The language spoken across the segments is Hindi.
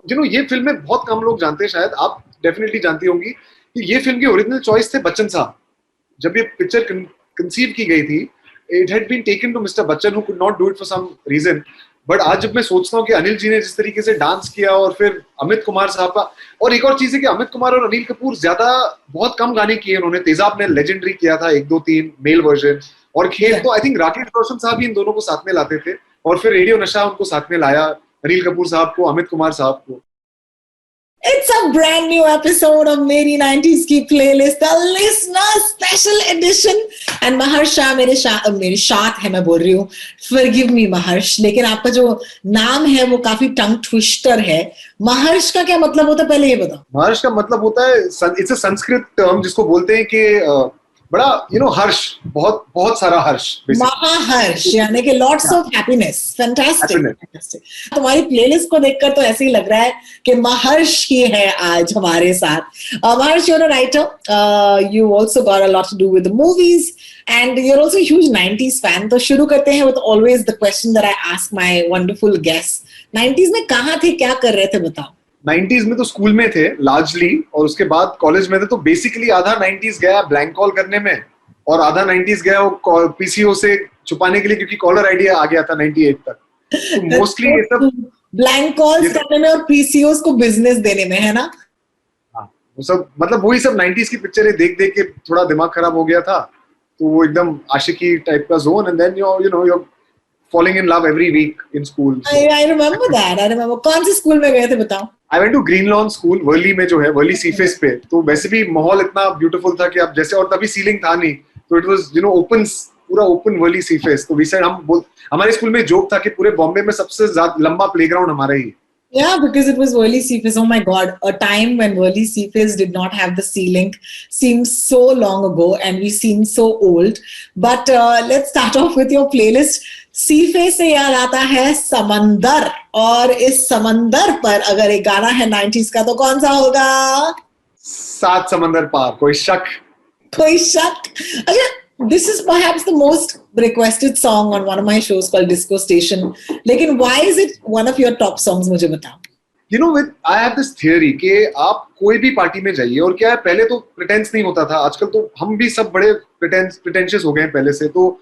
ये फिल्में बहुत कम लोग जानते हैं, शायद आप डेफिनेटली जानती होंगी कि ये फिल्म की ओरिजिनल चॉइस थे बच्चन साहब। जब ये पिक्चर कंसीव की गई थी, it had been taken to mister Bachchan who could not do it for some reason. But आज जब मैं सोचता हूँ कि अनिल जी ने जिस तरीके से डांस किया, और फिर अमित कुमार साहब का, और एक और चीज है कि अमित कुमार और अनिल कपूर ज्यादा बहुत कम गाने किए उन्होंने। तेजाब ने लेजेंडरी किया था 1 2 3 मेल वर्जन, और खेल तो आई थिंक राकेश रोशन साहब ही इन दोनों को साथ में लाते थे, और फिर रेडियो नशा उनको साथ में लाया, अनिल कपूर साहब को, अमित कुमार साहब को। It's a brand new episode of मेरी 90s की playlist, the listener special edition. And महर्षा मेरे साथ है, मैं बोल रही हूँ, forgive me महर्ष, लेकिन आपका जो नाम है वो काफी टंग ट्विस्टर है। महर्ष का क्या मतलब होता है, पहले ये बताओ। महर्ष का मतलब होता है, इट्स अ संस्कृत टर्म जिसको बोलते हैं कि बड़ा हर्ष, बहुत बहुत सारा हर्ष, महाहर्ष, यानी कि लॉट्स ऑफ हैप्पीनेस। फैंटास्टिक। तुम्हारी प्लेलिस्ट को देखकर तो ऐसे ही लग रहा है कि महर्ष ही है आज हमारे साथ। महर्ष, you're a writer, you also got a lot to do with the movies and you're also a huge 90s fan. तो शुरू करते हैं with always the question that I ask my wonderful guests. 90s में कहाँ थे, क्या कर रहे थे, बताओ। 90s में तो स्कूल में थे लार्जली, और उसके बाद कॉलेज में थे, तो बेसिकली आधा 90s गया ब्लैंक कॉल करने में, और आधा 90s गया वो पीसीओ से छुपाने के लिए, क्योंकि कॉलर आईडी आ गया था 98 तक। तो मोस्टली ये सब ब्लैंक कॉल्स करने में और पीसीओस को बिजनेस देने में, है ना। हाँ, वो सब मतलब वही सब 90s की पिक्चरें देख देख के थोड़ा दिमाग खराब हो गया था, तो वो एकदम आशिकी टाइप का zone, and then you're falling in love every week in school. So. I remember that. I remember. कौन से स्कूल में गए थे, बताओ। I went to Green Lawn School, Worli में जो है, वर्ली सीफेस पे। तो वैसे भी माहौल इतना ब्यूटीफुल था कि आप जैसे, और तभी सीलिंग था नहीं, तो इट वाज ओपन, पूरा ओपन वर्ली सीफेस। तो हमारे स्कूल में जोक था कि पूरे बॉम्बे में सबसे ज्यादा लंबा प्लेग्राउंड हमारा ही। Yeah, because it was Worli Seaface. Oh my God, a time when Worli Seaface did not have the C-Link seems so long ago, and we seem so old. But let's start off with your playlist. Seaface से याद आता है समंदर, और इस समंदर पर अगर एक गाना है 90s का तो कौन सा होगा? 7 समंदर पार, कोई शक? कोई शक? अच्छा, this is perhaps the most requested song on one of my shows called Disco Station. लेकिन why is it one of your top songs, मुझे बताओ। I have this theory कि आप कोई भी पार्टी में जाइए, और क्या है, पहले तो प्रिटेंस नहीं होता था, आजकल तो हम भी सब बड़े प्रिटेंशियस हो गए हैं पहले से। तो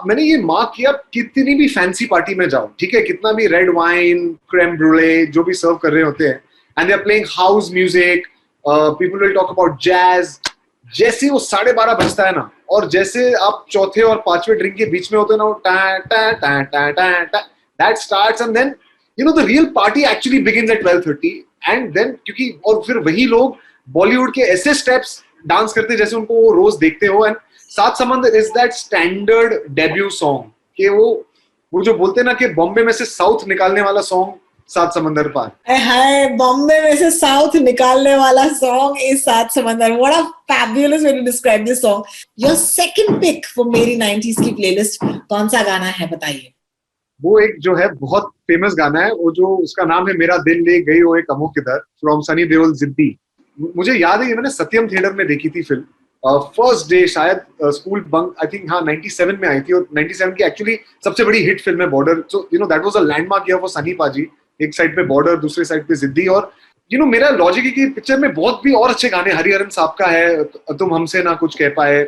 मैंने ये मार्क किया, कितनी भी फैंसी पार्टी में जाओ, ठीक है, कितना भी रेड वाइन, क्रेम ब्रूले जो भी सर्व कर रहे होते हैं, and they are playing house music, people will talk about jazz. जैसे वो 12:30 बजता है ना, और जैसे आप चौथे और पांचवें ड्रिंक के बीच में होते हैं ना, वो टा टा टा टा टा टा, that starts, and then the real party actually begins at 12:30, and then क्योंकि और फिर वही लोग बॉलीवुड के ऐसे स्टेप्स डांस करते हैं जैसे उनको वो रोज देखते हो। एंड सात समंदर is that standard debut song कि वो जो बोलते हैं ना कि बॉम्बे में से साउथ निकालने वाला सॉन्ग, 7 समंदर पार। हाय, बॉम्बे में से साउथ निकालने वाला सॉन्ग इज 7 समंदर। What a fabulous way to describe this song. Your second pick for मेरी 90s की प्लेलिस्ट कौन सा गाना है, बताइए। वो एक जो है बहुत फेमस गाना है, वो जो उसका नाम है मेरा दिल ले गई वो एक अमुक किधर, फ्रॉम सनी देओल जिद्दी। मुझे याद है, ये मैंने सत्यम थिएटर में देखी थी फिल्म, फर्स्ट डे शायद, स्कूल बंक, आई थिंक, हाँ 97 में आई थी, और 97 की एक्चुअली सबसे बड़ी हिट फिल्म है border. So that was a landmark year for Sunny पाजी। एक साइड पे बॉर्डर, दूसरे साइड पे जिद्दी, और मेरा लॉजिक है कि पिक्चर में बहुत भी और अच्छे गाने, हरिहरन साहब का है तुम हमसे ना कुछ कह पाए,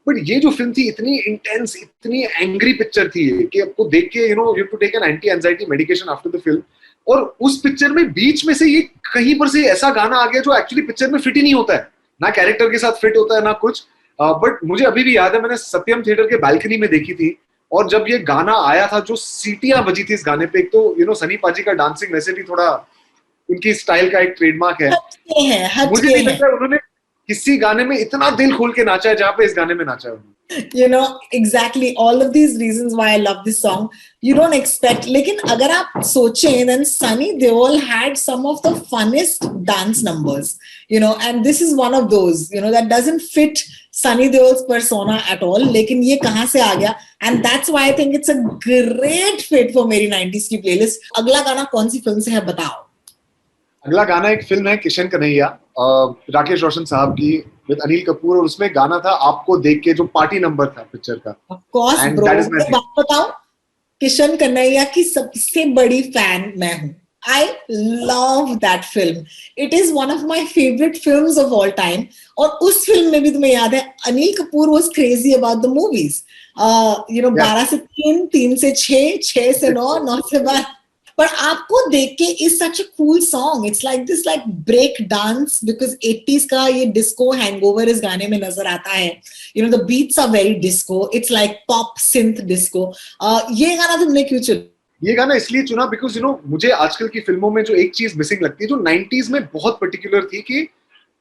बट ये जो फिल्म थी इतनी इंटेंस, इतनी एंग्री पिक्चर थी कि आपको देख के you have to take an anti anxiety medication after the film. और उस पिक्चर में बीच में से ये कहीं पर से ऐसा गाना आ गया जो एक्चुअली पिक्चर में फिट ही नहीं होता है, ना कैरेक्टर के साथ फिट होता है ना कुछ, बट मुझे अभी भी याद है, मैंने सत्यम थिएटर के बालकनी में देखी थी, और जब ये गाना आया था, जो सीटियां बजी थी इस गाने पे, एक तो सनी पाजी का डांसिंग वैसे भी थोड़ा उनकी स्टाइल का एक ट्रेडमार्क है, मुझे नहीं लगता उन्होंने किसी गाने में इतना दिल खोल के नाचा है जहाँ पे इस गाने में नाचा है। Exactly all of these reasons why I love this song. You don't expect, लेकिन अगर आप सोचें, then Sunny Deol had some of the funnest dance numbers, and this is one of those, that doesn't fit Sunny Deol's persona at all. लेकिन ये कहाँ से आ गया? And that's why I think it's a great fit for मेरी 90s की playlist. अगला गाना कौन सी फिल्म से है, बताओ। अगला गाना एक फिल्म है किशन कन्हैया, राकेश रोशन साहब की, विद अनिल कपूर, और उसमें गाना था आपको देख के, जो पार्टी नंबर था पिक्चर का। Of course, bro. बात बताओ, किशन कन्हैया की सबसे बड़ी फैन मैं हूँ। I love that film. It is one of my favorite films of all time. और उस फिल्म में भी तुम्हें याद है Anil Kapoor was crazy about the movies. Yeah. 12 से 3, 3 से 6, 6 से 9, 9 से 12. पर आपको देख के is such a cool song. It's like this like break dance because 80s का ये disco hangover इस गाने में नजर आता है. The beats are very disco. It's like pop synth disco. ये गाना तुमने क्यों चुना? ये गाना इसलिए चुना बिकॉज मुझे आजकल की फिल्मों में जो एक चीज मिसिंग लगती है जो 90s में बहुत पर्टिकुलर थी कि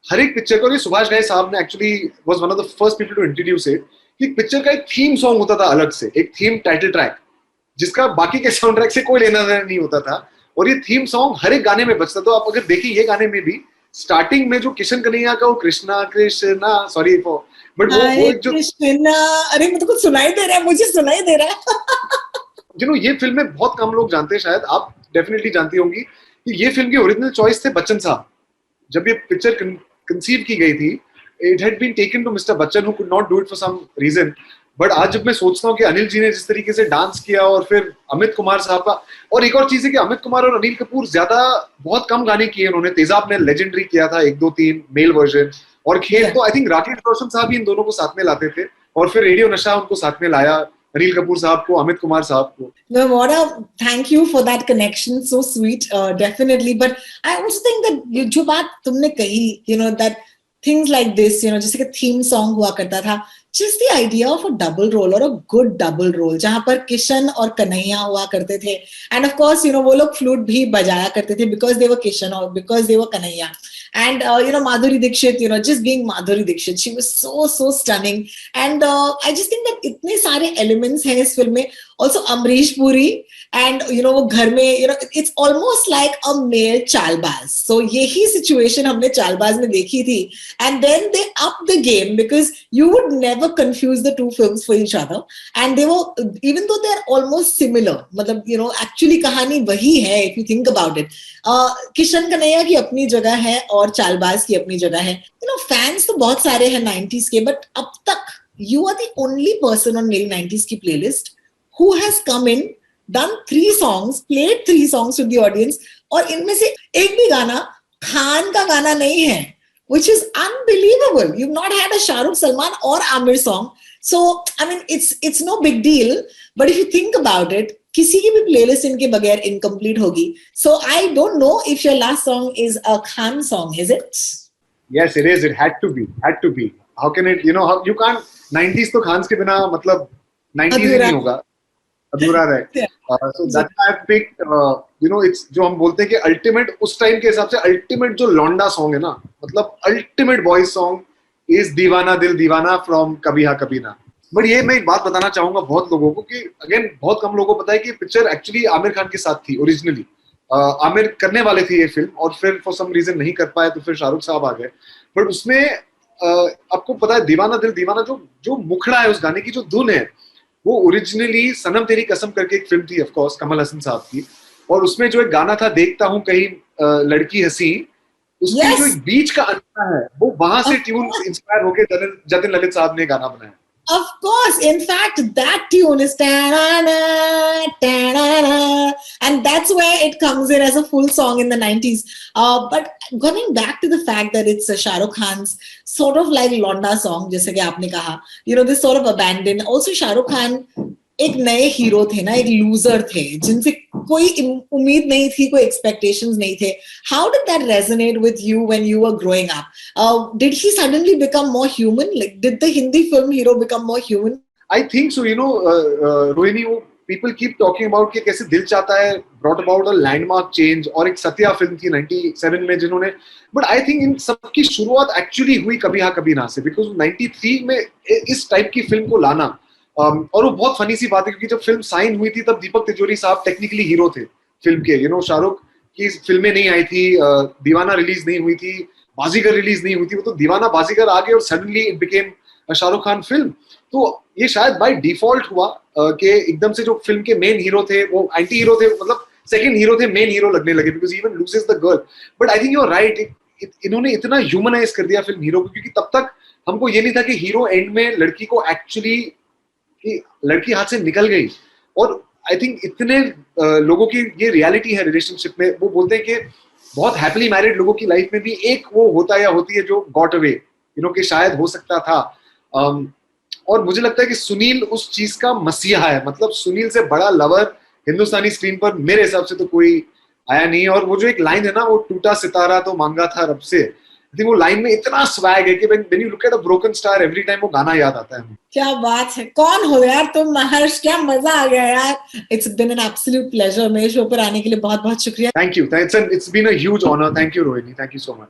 हर एक पिक्चर को, ये सुभाष घाई साहब ने actually was one of the first people to introduce it, कि पिक्चर का एक थीम सॉन्ग होता था अलग से, एक थीम टाइटल ट्रैक जिसका बाकी के साउंड ट्रैक से कोई लेना देना नहीं होता था, और ये थीम सॉन्ग हर एक गाने में बजता। तो आप अगर देखिए ये गाने में भी स्टार्टिंग में जो किशन कन्हैया का वो कृष्णा कृष्णा, सॉरी बट वो जो कृष्णा, अरे मुझे कुछ सुनाई दे रहा है, मुझे सुनाई दे रहा है। ये फिल्म में बहुत कम लोग जानते हैं, शायद आप डेफिनेटली जानती होंगी कि ये फिल्म की ओरिजिनल चॉइस थे बच्चन साहब। जब ये पिक्चर कंसीव की गई थी, it had been taken to mister Bachchan who could not do it for some reason. But आज जब मैं सोचता हूँ कि अनिल जी ने जिस तरीके से डांस किया, और फिर अमित कुमार साहब का, और एक और चीज है कि अमित कुमार और अनिल कपूर बहुत कम गाने किए उन्होंने। तेजाब ने लेजेंडरी किया था 1, 2, 3 मेल वर्जन, और खेल तो आई थिंक राकेश रोशन साहब ही इन दोनों को साथ में लाते थे, और फिर रेडियो नशा उनको साथ में लाया, अनिल कपूर साहब को, अमित कुमार साहब को। No, thank you for that connection, so sweet, definitely. But I also think that जो बात तुमने कही, that things like this, जैसे कि थीम सॉन्ग हुआ करता था, just the idea of a double role or a good double role, जहां पर किशन और कन्हैया हुआ करते थे, and of course, वो लोग फ्लूट भी बजाया करते थे because they were किशन और because they were Kanhaiya. And Madhuri Dixit, just being Madhuri Dixit, she was so stunning. And I just think that इतने सारे elements हैं इस फिल्म में. Also Amrish Puri, and वो घर में, it's almost like a male Chaalbaaz. So यही situation हमने चालबाज में देखी थी. And then they upped the game because you would never confuse the two films for each other. And they were, even though they're almost similar, मतलब actually कहानी वही है if you think about it. Kishan Kanhaiya की अपनी जगह है और चालबाज की अपनी जगह है. फैंस तो बहुत सारे हैं 90s के, but अब तक you are the only person on मेरी 90s की playlist who has come in, done 3 songs, played 3 songs with the audience, और इनमें से एक भी गाना खान का गाना नहीं है, which is unbelievable. You've not had a Shah Rukh, Salman or Amir song. So, I mean, it's no big deal, but if you think about it, किसी की भी playlist इनके बगैर incomplete होगी. So, I don't know if your last song is a Khan song, is it? Yes, it is. It had to be. How can it, you can't, 90s तो खान के बिना मतलब 90s ही नहीं होगा, अधूरा रहे. So that's why I picked, it's जो हम बोलते हैं कि ultimate, उस टाइम के हिसाब से ultimate जो लौंडा सॉन्ग है ना, मतलब ultimate boys song is दीवाना दिल दीवाना from कभी हाँ कभी ना. बट ये मैं एक बात बताना चाहूंगा बहुत लोगों को कि अगेन बहुत कम लोगों को पता है कि पिक्चर एक्चुअली आमिर खान के साथ थी ओरिजिनली. आमिर करने वाले थे ये फिल्म, और फिर फॉर सम रीजन नहीं कर पाए, तो फिर शाहरुख साहब आ गए. बट उसमें आपको पता है दीवाना दिल दीवाना जो मुखड़ा है उस गाने की, जो धुन है, वो ओरिजिनली सनम तेरी कसम करके एक फिल्म थी ऑफ कोर्स कमल हसन साहब की, और उसमें जो एक गाना था देखता हूं कहीं लड़की हंसी, उसके जो एक बीच का अंतर है वो वहां से ट्यून इंस्पायर होकर जतिन ललित साहब ने गाना बनाया. Of course, in fact, that tune is ta-na-na, ta-na-na, and that's where it comes in as a full song in the 90s. But going back to the fact that it's a Shah Rukh Khan's sort of like Londa song, जैसे कि आपने कहा, this sort of abandon. Also, Shah Rukh Khan एक नए हीरो थे ना, एक लूजर थे जिनसे कोई उम्मीद नहीं थी, कोई एक्सपेक्टेशंस नहीं थे. How did that resonate with you when you were growing up? Did he suddenly become more human? Like, did the Hindi film hero become more human? I think so. Rohini, people keep talking about कि कैसे दिल चाहता है brought about a landmark change, और एक सत्या फिल्म थी 97 में जिन्होंने, but I think इन सब की शुरुआत actually हुई कभी हाँ कभी ना से, because 93 में इस टाइप की फिल्म को लाना, और वो बहुत फनी सी बात है क्योंकि जब फिल्म साइन हुई थी तब दीपक तिजोरी साहब टेक्निकली हीरो थे फिल्म के. शाहरुख की फिल्में नहीं आई थी, दीवाना रिलीज नहीं हुई थी, बाजीगर रिलीज नहीं हुई थी, वो तो दीवाना बाजीगर आ गए और suddenly it became Shahrukh Khan film. तो ये शायद बाय डिफॉल्ट हुआ कि एकदम से जो फिल्म के मेन हीरो थे वो एंटी हीरो थे, मतलब सेकंड हीरो थे, मेन हीरो लगने लगे, because even loses the girl. But I think you are right, इन्होंने इतना ह्यूमनाइज कर दिया फिल्म हीरो को, क्योंकि तब तक हमको ये नहीं था कि हीरो एंड में लड़की को एक्चुअली कि लड़की हाथ से निकल गई, और आई थिंक इतने लोगों की ये रियलिटी है रिलेशनशिप में, वो बोलते हैं कि बहुत हैप्पीली मैरिड लोगों की लाइफ में भी एक वो होता या होती है जो गॉट अवे, कि शायद हो सकता था। और मुझे लगता है कि सुनील उस चीज का मसीहा है। मतलब सुनील से बड़ा लवर हिंदुस्तानी स्क्रीन पर मेरे हिसाब से तो कोई आया नहीं। और वो जो एक लाइन है ना, वो टूटा सितारा तो मांगा था रब से, वो लाइन में इतना स्वैग है कि when you look at a broken star every time वो गाना याद आता है। क्या बात है, कौन हो यार तुम हर्ष, क्या मजा आ गया यार। It's been an absolute pleasure. मेरे शो पर आने के लिए बहुत बहुत शुक्रिया। Thank you, it's been a huge honour. Thank you Rohini, thank you so much.